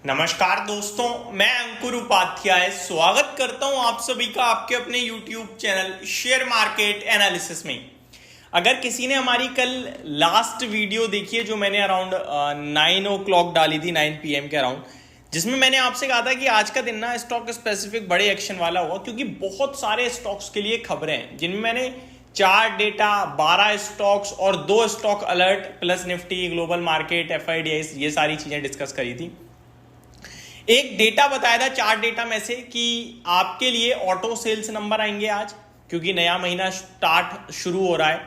नमस्कार दोस्तों, मैं अंकुर उपाध्याय स्वागत करता हूं आप सभी का आपके अपने YouTube channel share market analysis में। अगर किसी ने हमारी कल लास्ट वीडियो देखी है जो मैंने अराउंड 9 o'clock डाली थी, 9 PM के अराउंड, जिसमें मैंने आपसे कहा था कि आज का दिन ना स्टॉक स्पेसिफिक बड़े एक्शन वाला होगा, क्योंकि बहुत सारे स्टॉक्स के लिए खबरें हैं जिनमें मैंने 4 डेटा, 12 स्टॉक्स और 2 stock alert plus Nifty, global market, FIDIs, ये सारी चीजें डिस्कस करी थी। एक डेटा बताया था 4 डेटा में से कि आपके लिए ऑटो सेल्स नंबर आएंगे आज, क्योंकि नया महीना शुरू हो रहा है।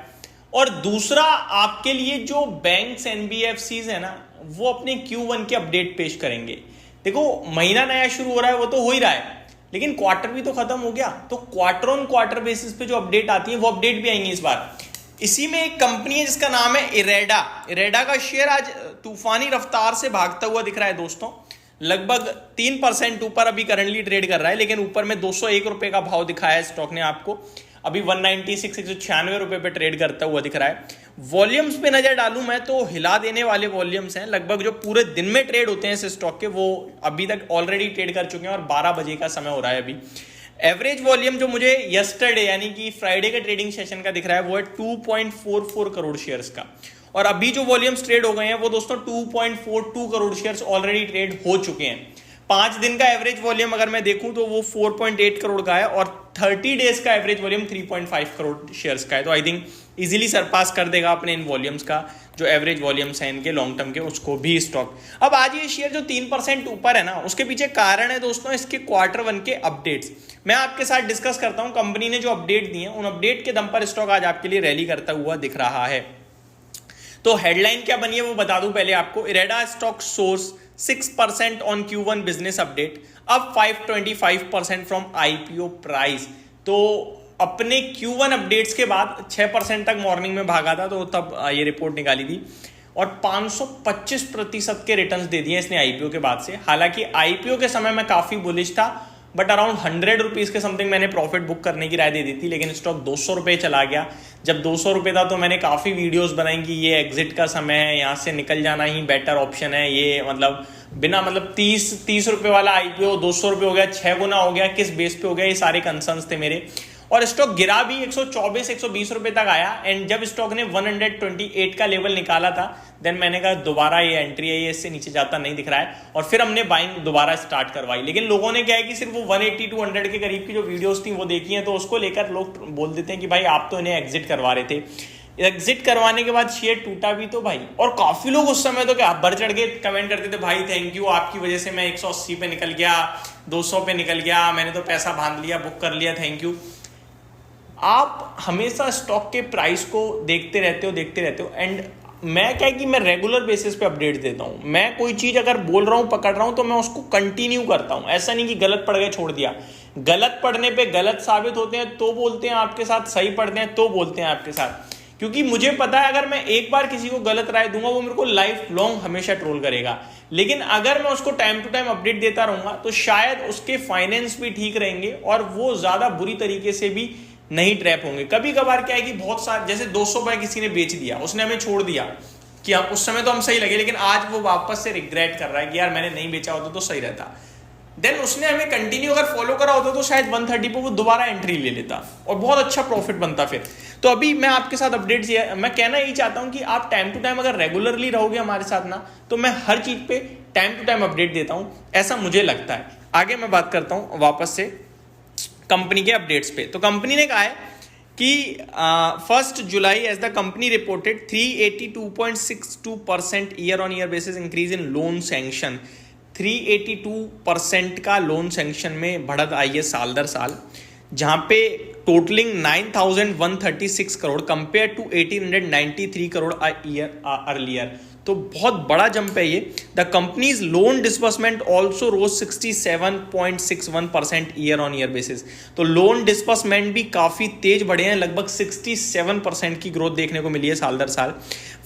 और दूसरा, आपके लिए जो बैंक्स NBFCs है ना, वो अपने Q1 के अपडेट पेश करेंगे। देखो, महीना नया शुरू हो रहा है वो तो हो ही रहा है, लेकिन क्वार्टर भी तो खत्म हो गया, तो क्वार्टर ऑन क्वार्टर बेसिस पे जो अपडेट आती है वो अपडेट भी आएंगी इस बार। इसी में एक कंपनी है जिसका नाम है इरेडा का शेयर आज तूफानी रफ्तार से भागता हुआ दिख रहा है दोस्तों। लगभग 3% ऊपर अभी करंटली ट्रेड कर रहा है, लेकिन ऊपर में 201 रुपए का भाव दिखाया है स्टॉक ने आपको। अभी 196 रुपए पे ट्रेड करता हुआ दिख रहा है। वॉल्यूम्स पे नजर डालूं मैं तो हिला देने वाले वॉल्यूम्स हैं। लगभग जो पूरे दिन में ट्रेड होते हैं इस स्टॉक के, वो अभी तक ऑलरेडी ट्रेड कर चुके हैं और 12 बजे का समय हो रहा है अभी। एवरेज वॉल्यूम जो मुझे यस्टरडे यानी कि फ्राइडे के ट्रेडिंग सेशन का दिख रहा है वो है 2.44 करोड़ शेयर्स का, और अभी जो वॉल्यूम्स ट्रेड हो गए हैं वो दोस्तों 2.42 करोड़ शेयर्स ऑलरेडी ट्रेड हो चुके हैं। 5 दिन का एवरेज वॉल्यूम अगर मैं देखूं तो वो 4.8 करोड़ का है, और 30 डेज का एवरेज वॉल्यूम 3.5 करोड़ शेयर्स का है। तो आई थिंक इजीली सरपास कर देगा अपने इन वॉल्यूम्स का, जो एवरेज वॉल्यूम्स हैं इनके लॉन्ग टर्म के, उसको भी स्टॉक। अब आज ये शेयर जो 3% ऊपर है ना, उसके पीछे कारण है दोस्तों इसके Q1 के अपडेट्स। मैं आपके साथ डिस्कस करता हूं। कंपनी ने जो अपडेट दिए हैं उन अपडेट के दम पर स्टॉक आज आपके लिए रैली करता हुआ दिख रहा है। तो हेडलाइन क्या बनी है वो बता दूं पहले आपको। IREDA stock source 6% on Q1 business update, अब 525% फ्रॉम IPO प्राइस। तो अपने Q1 अपडेट्स के बाद 6% तक मॉर्निंग में भागा था, तो तब ये रिपोर्ट निकाली थी, और 525% के रिटर्न्स दे दिए इसने IPO के बाद से। हालांकि IPO के समय में काफी बुलिश था, बट अराउंड 100 रुपीज के समथिंग मैंने प्रॉफिट बुक करने की राय दे दी थी, लेकिन स्टॉक 200 रुपये चला गया। जब 200 रुपये था तो मैंने काफ़ी वीडियोस बनाई कि ये एग्जिट का समय है, यहाँ से निकल जाना ही बेटर ऑप्शन है। ये बिना 30 रुपये वाला IPO 200 रुपये हो गया, 6 गुना हो गया, किस बेस पे हो गया, ये सारे कंसर्न्स थे मेरे। और स्टॉक गिरा भी 124-120 रुपए तक आया, एंड जब स्टॉक ने 128 का लेवल निकाला था, देन मैंने कहा दोबारा ये एंट्री है, ये इससे नीचे जाता नहीं दिख रहा है, और फिर हमने बाइंग दोबारा स्टार्ट करवाई। लेकिन लोगों ने क्या है कि सिर्फ वो 180-200 के करीब की जो वीडियोस थी वो देखी हैं, तो उसको लेकर लोग बोल देते हैं कि भाई आप तो इन्हें एग्जिट करवा रहे थे। एग्जिट करवाने के बाद शेयर टूटा भी तो भाई, और काफी लोग उस समय तो क्या बढ़ चढ़ के कमेंट करते थे, भाई थैंक यू, आपकी वजह से मैं 180 पे निकल गया, 200 पे निकल गया, मैंने तो पैसा बांध लिया, बुक कर लिया, थैंक यू। आप हमेशा स्टॉक के प्राइस को देखते रहते हो, एंड मैं क्या है कि मैं रेगुलर बेसिस पे अपडेट देता हूं। मैं कोई चीज अगर बोल रहा हूं, पकड़ रहा हूं, तो मैं उसको कंटिन्यू करता हूं। ऐसा नहीं कि गलत पड़ गए छोड़ दिया। गलत पढ़ने पे गलत साबित होते हैं तो बोलते हैं आपके साथ, सही पढ़ते हैं तो बोलते हैं आपके साथ, क्योंकि मुझे पता है अगर मैं एक बार किसी को गलत राय दूंगा वो मेरे को लाइफ लॉन्ग हमेशा ट्रोल करेगा। लेकिन अगर मैं उसको टाइम टू टाइम अपडेट देता रहूंगा तो शायद उसके फाइनेंस भी ठीक रहेंगे और वो ज्यादा बुरी तरीके से भी नहीं ट्रैप होंगे। कभी कभार क्या है कि बहुत सारे, जैसे 200 रुपए किसी ने बेच दिया, उसने हमें छोड़ दिया कि हम उस समय तो हम सही लगे, लेकिन आज वो वापस से रिग्रेट कर रहा है कि यार मैंने नहीं बेचा होता तो सही रहता। देन उसने हमें कंटिन्यू अगर फॉलो करा होता तो शायद 130 पे वो दोबारा एंट्री ले लेता और बहुत अच्छा प्रॉफिट बनता फिर। तो अभी मैं आपके साथ अपडेट्स, मैं कहना यही चाहता हूं कि आप टाइम टू टाइम अगर रेगुलरली रहोगे हमारे साथ ना, तो मैं हर चीज पे टाइम टू टाइम अपडेट देता हूं, ऐसा मुझे लगता है। आगे मैं बात करता हूं वापस से कंपनी के अपडेट्स पे। तो कंपनी ने कहा है कि 1 जुलाई as the company reported 382.62% year on year basis increase in loan sanction. 382% का लोन सैंक्शन में बढ़त आई है साल दर साल, जहां पे totalling 9,136 crore compare to 1,893 crore year earlier. तो बहुत बड़ा जंप है ये। The companies loan disbursement also rose 67.61% year on year basis. तो लोन डिस्बर्समेंट भी काफी तेज बढ़े हैं, लगभग 67% की ग्रोथ देखने को मिली है साल दर साल।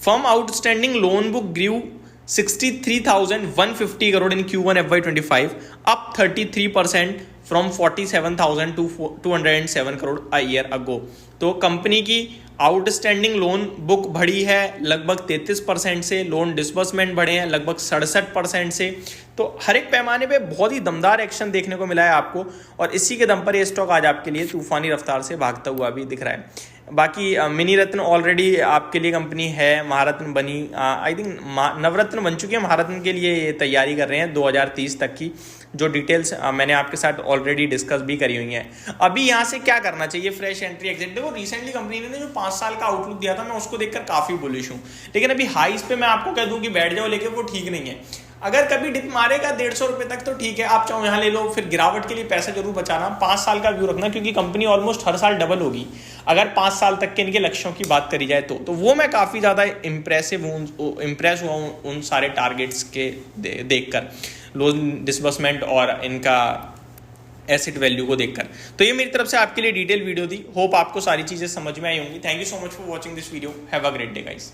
Firm outstanding loan book grew 63,150 crore in Q1 FY25, up 33% from 47,207 crore a year ago। तो कंपनी की आउटस्टैंडिंग लोन बुक बढ़ी है लगभग 33% से, लोन डिसबर्समेंट बढ़े हैं लगभग 67% से। तो हर एक पैमाने पे बहुत ही दमदार एक्शन देखने को मिला है आपको, और इसी के दम पर ये स्टॉक आज आपके लिए तूफानी रफ्तार से भागता हुआ भी दिख रहा है। बाकी मिनी रत्न ऑलरेडी आपके लिए कंपनी है, महारत्न बनी, आई थिंक नवरत्न बन चुकी है, महारत्न के लिए ये तैयारी कर रहे हैं 2030 तक की, जो डिटेल्स मैंने आपके साथ ऑलरेडी डिस्कस भी करी हुई हैं। अभी यहाँ से क्या करना चाहिए, फ्रेश एंट्री एग्जिट? देखो रिसेंटली कंपनी ने जो 5 साल का आउटलुक दिया था, मैं उसको देखकर काफी बुलिश हूँ, लेकिन अभी हाईस पे मैं आपको कह दूं कि बैठ जाओ लेके, वो ठीक नहीं है। अगर कभी डिप मारेगा 150 रुपए तक तो ठीक है, आप चाहो यहाँ ले लो, फिर गिरावट के लिए पैसा जरूर बचाना, 5 साल का व्यू रखना, क्योंकि कंपनी ऑलमोस्ट हर साल डबल होगी अगर 5 साल तक के इनके लक्ष्यों की बात करी जाए तो वो मैं काफ़ी ज़्यादा इम्प्रेस हुआ हूँ उन सारे टारगेट्स के देखकर, लोन डिसबर्समेंट और इनका एसेट वैल्यू को देखकर। तो ये मेरी तरफ से आपके लिए डिटेल वीडियो थी, होप आपको सारी चीज़ें समझ में आई होंगी। Thank you so much for watching this video, have a great day guys.